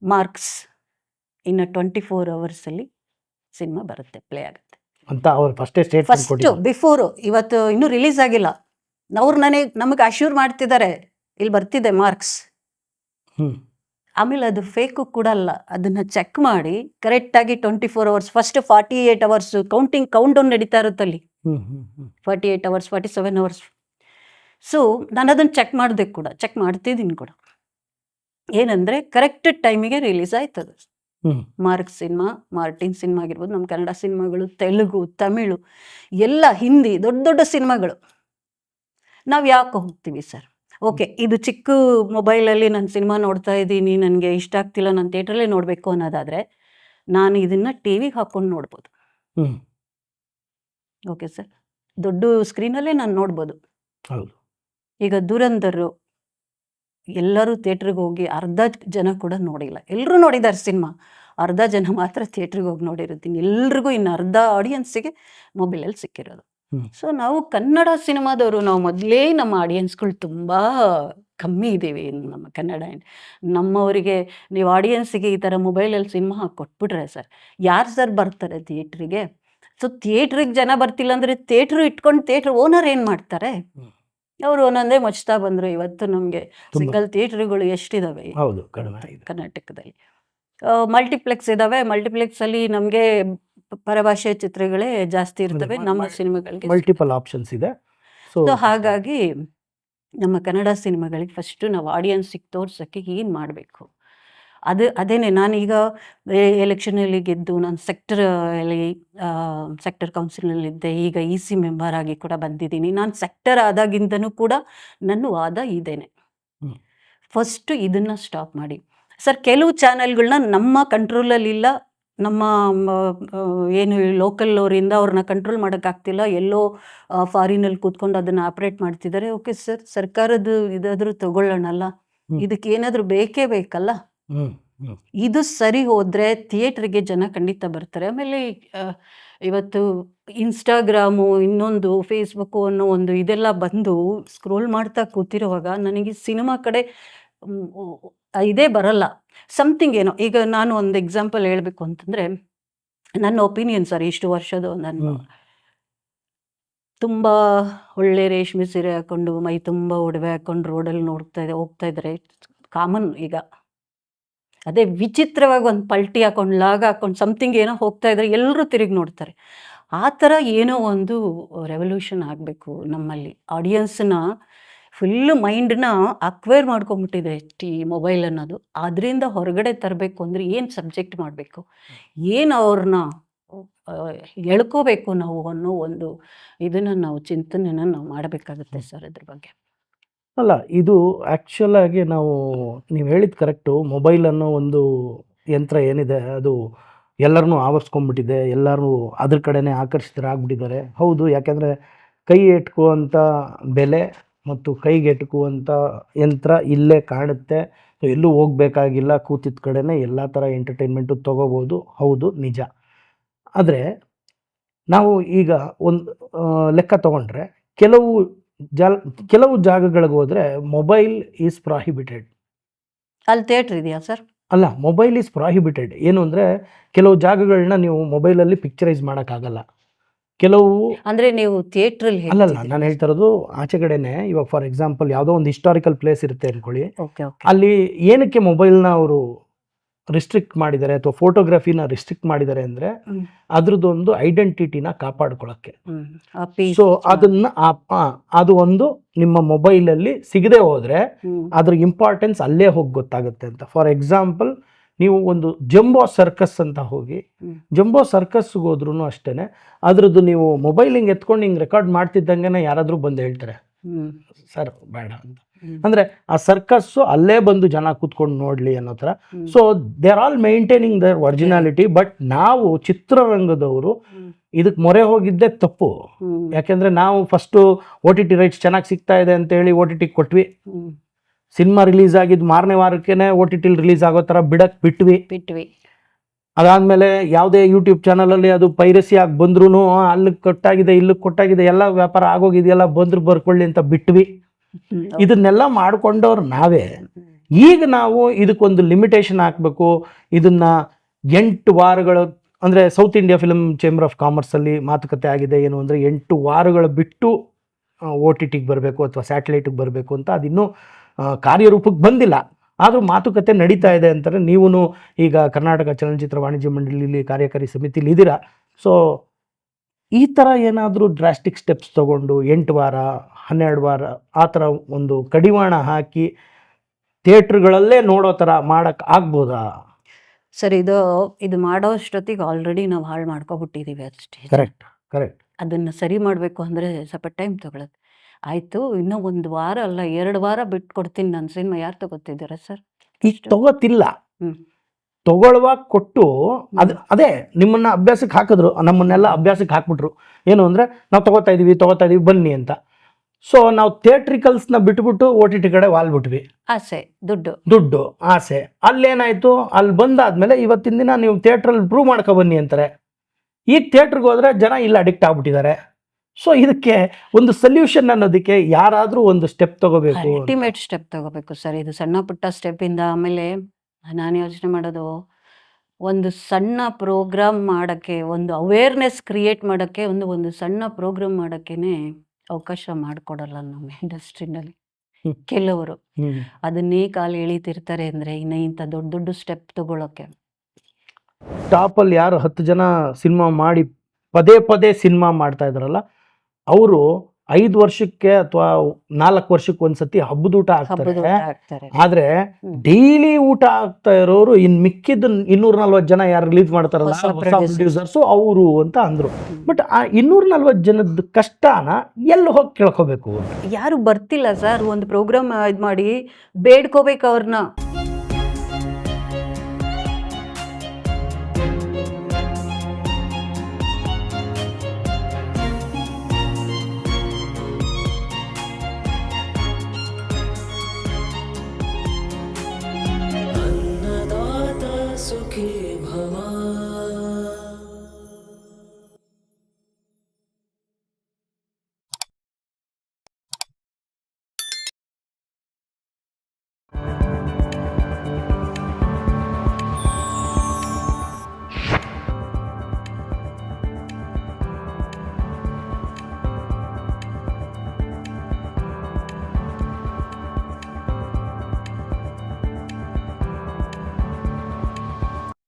ಮಾರ್ಕ್ಸ್, ಇನ್ನು 24 ಅವರ್ಸಲ್ಲಿ ಸಿನಿಮಾ ಬರುತ್ತೆ, ಪ್ಲೇ ಆಗುತ್ತೆ ಅಂತ ಅವ್ರು ಫಸ್ಟು ಬಿಫೋರು. ಇವತ್ತು ಇನ್ನೂ ರಿಲೀಸ್ ಆಗಿಲ್ಲ, ಅವ್ರು ನಮಗೆ ಅಶ್ಯೂರ್ ಮಾಡ್ತಿದ್ದಾರೆ ಇಲ್ಲಿ ಬರ್ತಿದೆ ಮಾರ್ಕ್ಸ್. ಆಮೇಲೆ ಅದು ಫೇಕು ಕೂಡ ಅಲ್ಲ, ಅದನ್ನು ಚೆಕ್ ಮಾಡಿ ಕರೆಕ್ಟಾಗಿ 24 hours, first 48 hours count down ನಡೀತಾ ಇರುತ್ತಲ್ಲಿ, 48 ಅವರ್ಸ್ 47 ಅವರ್ಸ್. ಸೊ ನಾನು ಅದನ್ನು ಚೆಕ್ ಮಾಡ್ತಿದ್ದೀನಿ ಕೂಡ. ಏನಂದರೆ ಕರೆಕ್ಟ್ ಟೈಮಿಗೆ ರಿಲೀಸ್ ಆಯ್ತದೆ ಮಾರ್ಕ್ಸ್ ಸಿನಿಮಾ, ಮಾರ್ಟಿನ್ ಸಿನಿಮಾ ಆಗಿರ್ಬೋದು, ನಮ್ಮ ಕನ್ನಡ ಸಿನಿಮಾಗಳು, ತೆಲುಗು, ತಮಿಳು, ಎಲ್ಲ ಹಿಂದಿ ದೊಡ್ಡ ದೊಡ್ಡ ಸಿನಿಮಾಗಳು. ನಾವು ಯಾಕೆ ಹೋಗ್ತೀವಿ ಸರ್? ಓಕೆ, ಇದು ಚಿಕ್ಕ ಮೊಬೈಲಲ್ಲಿ ನಾನು ಸಿನಿಮಾ ನೋಡ್ತಾ ಇದ್ದೀನಿ, ನನಗೆ ಇಷ್ಟ ಆಗ್ತಿಲ್ಲ, ನಾನು ಥಿಯೇಟ್ರಲ್ಲೇ ನೋಡಬೇಕು ಅನ್ನೋದಾದರೆ ನಾನು ಇದನ್ನು ಟಿವಿಗೆ ಹಾಕ್ಕೊಂಡು ನೋಡ್ಬೋದು. ಓಕೆ ಸರ್, ದೊಡ್ಡ ಸ್ಕ್ರೀನಲ್ಲೇ ನಾನು ನೋಡ್ಬೋದು. ಈಗ ದುರಂಧರು ಎಲ್ಲರೂ ಥಿಯೇಟ್ರಿಗೆ ಹೋಗಿ ಅರ್ಧ ಜನ ಕೂಡ ನೋಡಿಲ್ಲ, ಎಲ್ಲರೂ ನೋಡಿದ್ದಾರೆ ಸಿನಿಮಾ, ಅರ್ಧ ಜನ ಮಾತ್ರ ಥಿಯೇಟ್ರಿಗೆ ಹೋಗಿ ನೋಡಿರ್ತೀನಿ. ಎಲ್ರಿಗೂ ಇನ್ನು ಅರ್ಧ ಆಡಿಯನ್ಸಿಗೆ ಮೊಬೈಲಲ್ಲಿ ಸಿಕ್ಕಿರೋದು. ಸೊ ನಾವು ಕನ್ನಡ ಸಿನಿಮಾದವರು, ನಾವು ಮೊದಲೇ ನಮ್ಮ ಆಡಿಯನ್ಸ್ಗಳು ತುಂಬ ಕಮ್ಮಿ ಇದ್ದೀವಿ ನಮ್ಮ ಕನ್ನಡ. ನಮ್ಮವರಿಗೆ ನೀವು ಆಡಿಯನ್ಸಿಗೆ ಈ ಥರ ಮೊಬೈಲಲ್ಲಿ ಸಿನಿಮಾ ಹಾಕಿ ಕೊಟ್ಬಿಟ್ರೆ ಸರ್, ಯಾರು ಸರ್ ಬರ್ತಾರೆ ಥಿಯೇಟ್ರಿಗೆ? ಸೊ ಥಿಯೇಟ್ರಿಗೆ ಜನ ಬರ್ತಿಲ್ಲ ಅಂದರೆ ಥಿಯೇಟ್ರು ಇಟ್ಕೊಂಡು ಥಿಯೇಟ್ರ್ ಓನರ್ ಏನು ಮಾಡ್ತಾರೆ? ಅವರು ಒಂದೊಂದೇ ಮುಚ್ತಾ ಬಂದರು. ಇವತ್ತು ನಮಗೆ ಸಿಂಗಲ್ ಥಿಯೇಟ್ರುಗಳು ಎಷ್ಟಿದಾವೆ ಹೌದು, ಕಡಿಮೆ ಕರ್ನಾಟಕದಲ್ಲಿ. ಮಲ್ಟಿಪ್ಲೆಕ್ಸ್ ಇದಾವೆ. ಮಲ್ಟಿಪ್ಲೆಕ್ಸಲ್ಲಿ ನಮಗೆ ಪರಭಾಷೆ ಚಿತ್ರಗಳೇ ಜಾಸ್ತಿ ಇರ್ತವೆ ನಮ್ಮ ಸಿನಿಮಾಗಳಿಗೆ. ಮಲ್ಟಿಪಲ್ ಆಪ್ಷನ್ಸ್ ಇದೆ. ಸೊ ಸೊ ಹಾಗಾಗಿ ನಮ್ಮ ಕನ್ನಡ ಸಿನಿಮಾಗಳಿಗೆ ಫಸ್ಟು ನಾವು ಆಡಿಯನ್ಸಿಗೆ ತೋರ್ಸೋಕ್ಕೆ ಏನು ಮಾಡಬೇಕು, ಅದೇನೆ. ನಾನೀಗ ಎಲೆಕ್ಷನಲ್ಲಿ ಗೆದ್ದು ನಾನು ಸೆಕ್ಟರ್ ಕೌನ್ಸಿಲಲ್ಲಿದ್ದೆ. ಈಗ EC ಮೆಂಬರ್ ಆಗಿ ಕೂಡ ಬಂದಿದ್ದೀನಿ. ನಾನು ಸೆಕ್ಟರ್ ಆದಾಗಿಂದನೂ ಕೂಡ ನನ್ನ ವಾದ ಇದೇನೆ, ಹ್ಮ್. ಫಸ್ಟು ಇದನ್ನು ಸ್ಟಾಪ್ ಮಾಡಿ ಸರ್. ಕೆಲವು ಚಾನೆಲ್ಗಳನ್ನ ನಮ್ಮ ಕಂಟ್ರೋಲಲ್ಲಿಲ್ಲ, ನಮ್ಮ ಏನು ಲೋಕಲ್ ಅವರಿಂದ ಅವ್ರನ್ನ ಕಂಟ್ರೋಲ್ ಮಾಡೋಕ್ಕಾಗ್ತಿಲ್ಲ. ಎಲ್ಲೋ ಫಾರಿನಲ್ಲಿ ಕೂತ್ಕೊಂಡು ಅದನ್ನು ಆಪ್ರೇಟ್ ಮಾಡ್ತಿದ್ದಾರೆ. ಓಕೆ ಸರ್, ಸರ್ಕಾರದ ಇದಾದರೂ ತಗೊಳ್ಳೋಣಲ್ಲ, ಇದಕ್ಕೆ ಏನಾದರೂ ಬೇಕೇ ಬೇಕಲ್ಲ. ಇದು ಸರಿ ಹೋದರೆ ಥಿಯೇಟ್ರಿಗೆ ಜನ ಖಂಡಿತ ಬರ್ತಾರೆ. ಆಮೇಲೆ ಇವತ್ತು ಇನ್ಸ್ಟಾಗ್ರಾಮು, ಇನ್ನೊಂದು ಫೇಸ್ಬುಕ್ಕು ಅನ್ನೋ ಒಂದು ಇದೆಲ್ಲ ಬಂದು ಸ್ಕ್ರೋಲ್ ಮಾಡ್ತಾ ಕೂತಿರುವಾಗ ನನಗೆ ಸಿನಿಮಾ ಕಡೆ ಇದೇ ಬರಲ್ಲ. ಸಮಥಿಂಗ್ ಏನೋ. ಈಗ ನಾನು ಒಂದು ಎಕ್ಸಾಂಪಲ್ ಹೇಳಬೇಕು ಅಂತಂದರೆ, ನನ್ನ ಒಪಿನಿಯನ್ ಸರ್, ಇಷ್ಟು ವರ್ಷದ ನಾನು ತುಂಬ ಒಳ್ಳೆ ರೇಷ್ಮೆ ಸೀರೆ ಹಾಕ್ಕೊಂಡು ಮೈ ತುಂಬ ಒಡವೆ ಹಾಕ್ಕೊಂಡು ರೋಡಲ್ಲಿ ಹೋಗ್ತಾ ಇದ್ದಾರೆ ಕಾಮನ್. ಈಗ ಅದೇ ವಿಚಿತ್ರವಾಗಿ ಒಂದು ಪಲ್ಟಿ ಹಾಕೊಂಡು ಲಾಗ ಹಾಕೊಂಡು ಸಮಥಿಂಗ್ ಏನೋ ಹೋಗ್ತಾ ಇದ್ದಾರೆ, ಎಲ್ಲರೂ ತಿರುಗಿ ನೋಡ್ತಾರೆ. ಆ ಥರ ಏನೋ ಒಂದು ರೆವಲ್ಯೂಷನ್ ಆಗಬೇಕು ನಮ್ಮಲ್ಲಿ. ಆಡಿಯನ್ಸನ್ನ ಫುಲ್ಲು ಮೈಂಡನ್ನ ಅಕ್ವೈರ್ ಮಾಡ್ಕೊಂಬಿಟ್ಟಿದೆ ಮೊಬೈಲ್ ಅನ್ನೋದು. ಅದರಿಂದ ಹೊರಗಡೆ ತರಬೇಕು ಅಂದರೆ ಏನು ಸಬ್ಜೆಕ್ಟ್ ಮಾಡಬೇಕು, ಏನು ಅವ್ರನ್ನ ಎಳ್ಕೋಬೇಕು ನಾವು ಅನ್ನೋ ಒಂದು ಇದನ್ನು ನಾವು ಚಿಂತನೆನ ನಾವು ಮಾಡಬೇಕಾಗುತ್ತೆ ಸರ್ ಅದ್ರ ಬಗ್ಗೆ. ಅಲ್ಲ, ಇದು ಆ್ಯಕ್ಚುಲ್ ಆಗಿ ನೀವು ಹೇಳಿದ ಕರೆಕ್ಟು. ಮೊಬೈಲ್ ಅನ್ನೋ ಒಂದು ಯಂತ್ರ ಏನಿದೆ ಅದು ಎಲ್ಲರನ್ನೂ ಆವರಿಸ್ಕೊಂಡ್ಬಿಟ್ಟಿದೆ. ಎಲ್ಲರೂ ಅದ್ರ ಕಡೆನೇ ಆಕರ್ಷಿತರಾಗ್ಬಿಟ್ಟಿದ್ದಾರೆ. ಹೌದು, ಯಾಕೆಂದರೆ ಕೈ ಎಟ್ಕುವಂಥ ಬೆಲೆ ಮತ್ತು ಕೈಗೆ ಎಟುಕುವಂಥ ಯಂತ್ರ ಇಲ್ಲೇ ಕಾಣುತ್ತೆ. ಸೊ ಎಲ್ಲೂ ಹೋಗ್ಬೇಕಾಗಿಲ್ಲ, ಕೂತಿದ್ದ ಕಡೆನೇ ಎಲ್ಲ ಥರ ಎಂಟರ್ಟೈನ್ಮೆಂಟು ತೊಗೋಬೋದು. ಹೌದು, ನಿಜ. ಆದರೆ ನಾವು ಈಗ ಒಂದು ಲೆಕ್ಕ ತೊಗೊಂಡ್ರೆ ಕೆಲವು ಜಾಗಗಳಿಗೆ ಹೋದರೆ ಮೊಬೈಲ್ ಈಸ್ ಪ್ರಾಹಿಬಿಟೆಡ್. ಅಲ್ಲಿ ಥಿಯೇಟ್ರ್ ಇದೆಯಾ ಸರ್? ಅಲ್ಲ, ಮೊಬೈಲ್ ಈಸ್ ಪ್ರಾಹಿಬಿಟೆಡ್. ಏನು ಅಂದರೆ ಕೆಲವು ಜಾಗಗಳನ್ನ ನೀವು ಮೊಬೈಲಲ್ಲಿ ಪಿಕ್ಚರೈಸ್ ಮಾಡೋಕ್ಕಾಗಲ್ಲ. ಕೆಲವು ಅಂದರೆ ನೀವು ಥಿಯೇಟ್ರಲ್ಲಿ ಅಲ್ಲಲ್ಲ, ನಾನು ಹೇಳ್ತಾ ಇರೋದು ಆಚೆ ಕಡೆನೇ. ಇವಾಗ ಫಾರ್ ಎಕ್ಸಾಂಪಲ್ ಯಾವುದೋ ಒಂದು ಹಿಸ್ಟಾರಿಕಲ್ ಪ್ಲೇಸ್ ಇರುತ್ತೆ ಅಂದ್ಕೊಳ್ಳಿ. Okay okay. ಅಲ್ಲಿ ಏನಕ್ಕೆ ಮೊಬೈಲ್ನ ಅವರು ರಿಸ್ಟ್ರಿಕ್ಟ್ ಮಾಡಿದ್ದಾರೆ ಅಥವಾ ಫೋಟೋಗ್ರಫಿನ ರಿಸ್ಟ್ರಿಕ್ಟ್ ಮಾಡಿದ್ದಾರೆ ಅಂದರೆ ಅದ್ರದ್ದೊಂದು ಐಡೆಂಟಿಟಿನ ಕಾಪಾಡ್ಕೊಳ್ಳೋಕ್ಕೆ. ಸೊ ಅದನ್ನ ಅದು ಒಂದು ನಿಮ್ಮ ಮೊಬೈಲಲ್ಲಿ ಸಿಗದೆ ಹೋದರೆ ಅದ್ರ ಇಂಪಾರ್ಟೆನ್ಸ್ ಅಲ್ಲೇ ಹೋಗಿ ಗೊತ್ತಾಗುತ್ತೆ ಅಂತ. ಫಾರ್ ಎಕ್ಸಾಂಪಲ್, ನೀವು ಒಂದು ಜಂಬೋ ಸರ್ಕಸ್ ಅಂತ ಹೋಗಿ, ಜಂಬೋ ಸರ್ಕಸ್ಗೆ ಹೋದ್ರೂ ಅಷ್ಟೇ ಅದ್ರದ್ದು ನೀವು ಮೊಬೈಲ್ ಹಿಂಗೆ ಎತ್ಕೊಂಡು ಹಿಂಗೆ ರೆಕಾರ್ಡ್ ಮಾಡ್ತಿದ್ದಂಗೆ ಯಾರಾದರೂ ಬಂದು ಹೇಳ್ತಾರೆ ಸರ್ ಬೇಡ ಅಂತ. ಅಂದರೆ ಆ ಸರ್ಕಸ್ಸು ಅಲ್ಲೇ ಬಂದು ಜನ ಕೂತ್ಕೊಂಡು ನೋಡಲಿ ಅನ್ನೋ ಥರ. So they are all maintaining their originality. But ನಾವು ಚಿತ್ರರಂಗದವರು ಇದಕ್ಕೆ ಮೊರೆ ಹೋಗಿದ್ದೇ ತಪ್ಪು. ಯಾಕೆಂದರೆ ನಾವು ಫಸ್ಟು OTT ರೈಟ್ಸ್ ಚೆನ್ನಾಗಿ ಸಿಗ್ತಾ ಇದೆ ಅಂತೇಳಿ OTT ಕೊಟ್ವಿ. ಸಿನಿಮಾ ರಿಲೀಸ್ ಆಗಿದ್ದು ಮಾರನೇ ವಾರಕ್ಕೇ OTT ರಿಲೀಸ್ ಆಗೋ ಥರ ಬಿಟ್ವಿ. ಅದಾದಮೇಲೆ ಯಾವುದೇ ಯೂಟ್ಯೂಬ್ ಚಾನಲಲ್ಲಿ ಅದು ಪೈರಸಿ ಆಗಿ ಬಂದ್ರೂ ಅಲ್ಲಿಗೆ ಕೊಟ್ಟಾಗಿದೆ ಇಲ್ಲಿಗೆ ಕೊಟ್ಟಾಗಿದೆ ಎಲ್ಲ ವ್ಯಾಪಾರ ಆಗೋಗಿದೆಯಲ್ಲ, ಬಂದ್ರು ಬರ್ಕೊಳ್ಳಿ ಅಂತ ಬಿಟ್ವಿ. ಇದನ್ನೆಲ್ಲ ಮಾಡ್ಕೊಂಡವ್ರು ನಾವೇ. ಈಗ ನಾವು ಇದಕ್ಕೊಂದು ಲಿಮಿಟೇಷನ್ ಹಾಕಬೇಕು. ಇದನ್ನು 8 ವಾರಗಳು ಅಂದರೆ south India film chamber of ಕಾಮರ್ಸಲ್ಲಿ ಮಾತುಕತೆ ಆಗಿದೆ. ಏನು ಅಂದರೆ 8 ವಾರಗಳು ಬಿಟ್ಟು OTTಗೆ ಬರಬೇಕು ಅಥವಾ ಸ್ಯಾಟಲೈಟಿಗೆ ಬರಬೇಕು ಅಂತ. ಅದಿನ್ನೂ ಕಾರ್ಯರೂಪಕ್ಕೆ ಬಂದಿಲ್ಲ, ಆದರೂ ಮಾತುಕತೆ ನಡೀತಾ ಇದೆ ಅಂತಾರೆ. ನೀವು ಈಗ ಕರ್ನಾಟಕ ಚಲನಚಿತ್ರ ವಾಣಿಜ್ಯ ಮಂಡಳಿಯಲ್ಲಿ ಕಾರ್ಯಕಾರಿ ಸಮಿತಿಲಿ ಇದ್ದೀರಾ. ಸೊ ಈ ಥರ ಏನಾದರೂ ಡ್ರಾಸ್ಟಿಕ್ ಸ್ಟೆಪ್ಸ್ ತೊಗೊಂಡು 8 ವಾರ 12 ವಾರ ಆ ಥರ ಒಂದು ಕಡಿವಾಣ ಹಾಕಿ ಥಿಯೇಟ್ರ್ಗಳಲ್ಲೇ ನೋಡೋ ಥರ ಮಾಡೋಕ್ಕೆ ಆಗ್ಬೋದಾ ಸರ್? ಇದು ಮಾಡೋ ಅಷ್ಟೊತ್ತಿಗೆ ಆಲ್ರೆಡಿ ನಾವು ಹಾಳು ಮಾಡ್ಕೊಬಿಟ್ಟಿದ್ದೀವಿ ಅಷ್ಟೇ. ಕರೆಕ್ಟ್. ಅದನ್ನು ಸರಿ ಮಾಡಬೇಕು ಅಂದರೆ ಸ್ವಲ್ಪ ಟೈಮ್ ತಗೊಳುತ್ತೆ. ಆಯಿತು, ಇನ್ನೂ 1 ವಾರ ಅಲ್ಲ 2 ವಾರ ಬಿಟ್ಟು ಕೊಡ್ತೀನಿ ನನ್ನ ಸಿನಿಮಾ. ಯಾರು ತಗೋತಿದ್ದೀರಾ ಸರ್? ಈಗ ತಗೋತಿಲ್ಲ. ತಗೊಳ್ಳುವಾಗ ಕೊಟ್ಟು ಅದೇ ನಿಮ್ಮನ್ನ ಅಭ್ಯಾಸಕ್ಕೆ ಹಾಕಿದ್ರು, ನಮ್ಮನ್ನೆಲ್ಲ ಅಭ್ಯಾಸಕ್ಕೆ ಹಾಕ್ಬಿಟ್ರು. ಏನು ಅಂದರೆ ನಾವು ತಗೋತಾ ಇದೀವಿ ಬನ್ನಿ ಅಂತ. ಸೊ ನಾವು ಥಿಯೇಟ್ರಿಕಲ್ಸ್ನ ಬಿಟ್ಬಿಟ್ಟು OTT ಕಡೆ ವಾಲ್ಬಿಟ್ವಿ. ಆಸೆ, ದುಡ್ಡು ಆಸೆ. ಅಲ್ಲೇನಾಯಿತು, ಅಲ್ಲಿ ಬಂದಾದ್ಮೇಲೆ ಇವತ್ತಿನ ದಿನ ನೀವು ಥಿಯೇಟ್ರಲ್ಲಿ ಪ್ರೂವ್ ಮಾಡ್ಕೊ ಬನ್ನಿ ಅಂತಾರೆ. ಈಗ ಥಿಯೇಟ್ರಿಗೆ ಹೋದರೆ ಜನ ಇಲ್ಲಿ ಅಡಿಕ್ಟ್ ಆಗ್ಬಿಟ್ಟಿದ್ದಾರೆ. ಸೊ ಇದಕ್ಕೆ ಒಂದು ಸೊಲ್ಯೂಷನ್ ಅನ್ನೋದಕ್ಕೆ ಯಾರಾದರೂ ಒಂದು ಸ್ಟೆಪ್ ತಗೋಬೇಕು, ಅಲ್ಟಿಮೇಟ್ ಸ್ಟೆಪ್ ತಗೋಬೇಕು ಸರ್. ಇದು ಸಣ್ಣ ಪುಟ್ಟ ಸ್ಟೆಪ್ಪಿಂದ ಆಮೇಲೆ ನಾನು ಯೋಚನೆ ಮಾಡೋದು, ಒಂದು ಸಣ್ಣ ಪ್ರೋಗ್ರಾಮ್ ಮಾಡೋಕ್ಕೆ, ಒಂದು ಅವೇರ್ನೆಸ್ ಕ್ರಿಯೇಟ್ ಮಾಡೋಕ್ಕೆ, ಒಂದು ಸಣ್ಣ ಪ್ರೋಗ್ರಾಮ್ ಮಾಡೋಕ್ಕೇ ಅವಕಾಶ ಮಾಡಿಕೊಡಲ್ಲ ನಮ್ಮ ಇಂಡಸ್ಟ್ರಿನಲ್ಲಿ ಕೆಲವರು. ಅದನ್ನೇ ಕಾಲು ಎಳಿತಿರ್ತಾರೆ ಅಂದರೆ ಇನ್ನು ಇಂಥ ದೊಡ್ಡ ಸ್ಟೆಪ್ ತಗೊಳ್ಳೋಕ್ಕೆ. ಟಾಪಲ್ಲಿ ಯಾರು 10 ಜನ ಸಿನಿಮಾ ಮಾಡಿ ಪದೇ ಸಿನಿಮಾ ಮಾಡ್ತಾ ಇದ್ರಲ್ಲ, ಅವರು 5 ವರ್ಷಕ್ಕೆ ಅಥವಾ 4 ವರ್ಷಕ್ಕೆ ಒಂದ್ಸತಿ ಹಬ್ಬದ ಊಟ ಹಬ್ಬದ ಹಾಕ್ತಾರೆ. ಊಟ ಹಾಕ್ತಾರೆ. ಆದ್ರೆ ಡೈಲಿ ಊಟ ಆಗ್ತಾ ಇರೋರು ಮಿಕ್ಕಿದ 240 ಜನ ಯಾರು ರಿಲೀಸ್ ಮಾಡ್ತಾರಲ್ಲ ಹೊಸ ಹೊಸ producers. ಪ್ರೊಡ್ಯೂಸರ್ಸ್ ಅವರು ಅಂತ ಅಂದ್ರು. ಬಟ್ ಆ 240 ಜನದ ಕಷ್ಟನ ಎಲ್ಲಿ ಹೋಗಿ ಕೇಳ್ಕೋಬೇಕು? ಯಾರು ಬರ್ತಿಲ್ಲ ಸರ್, ಒಂದು ಪ್ರೋಗ್ರಾಮ್ ಇದು ಮಾಡಿ ಬೇಡ್ಕೋಬೇಕು ಅವ್ರನ್ನ.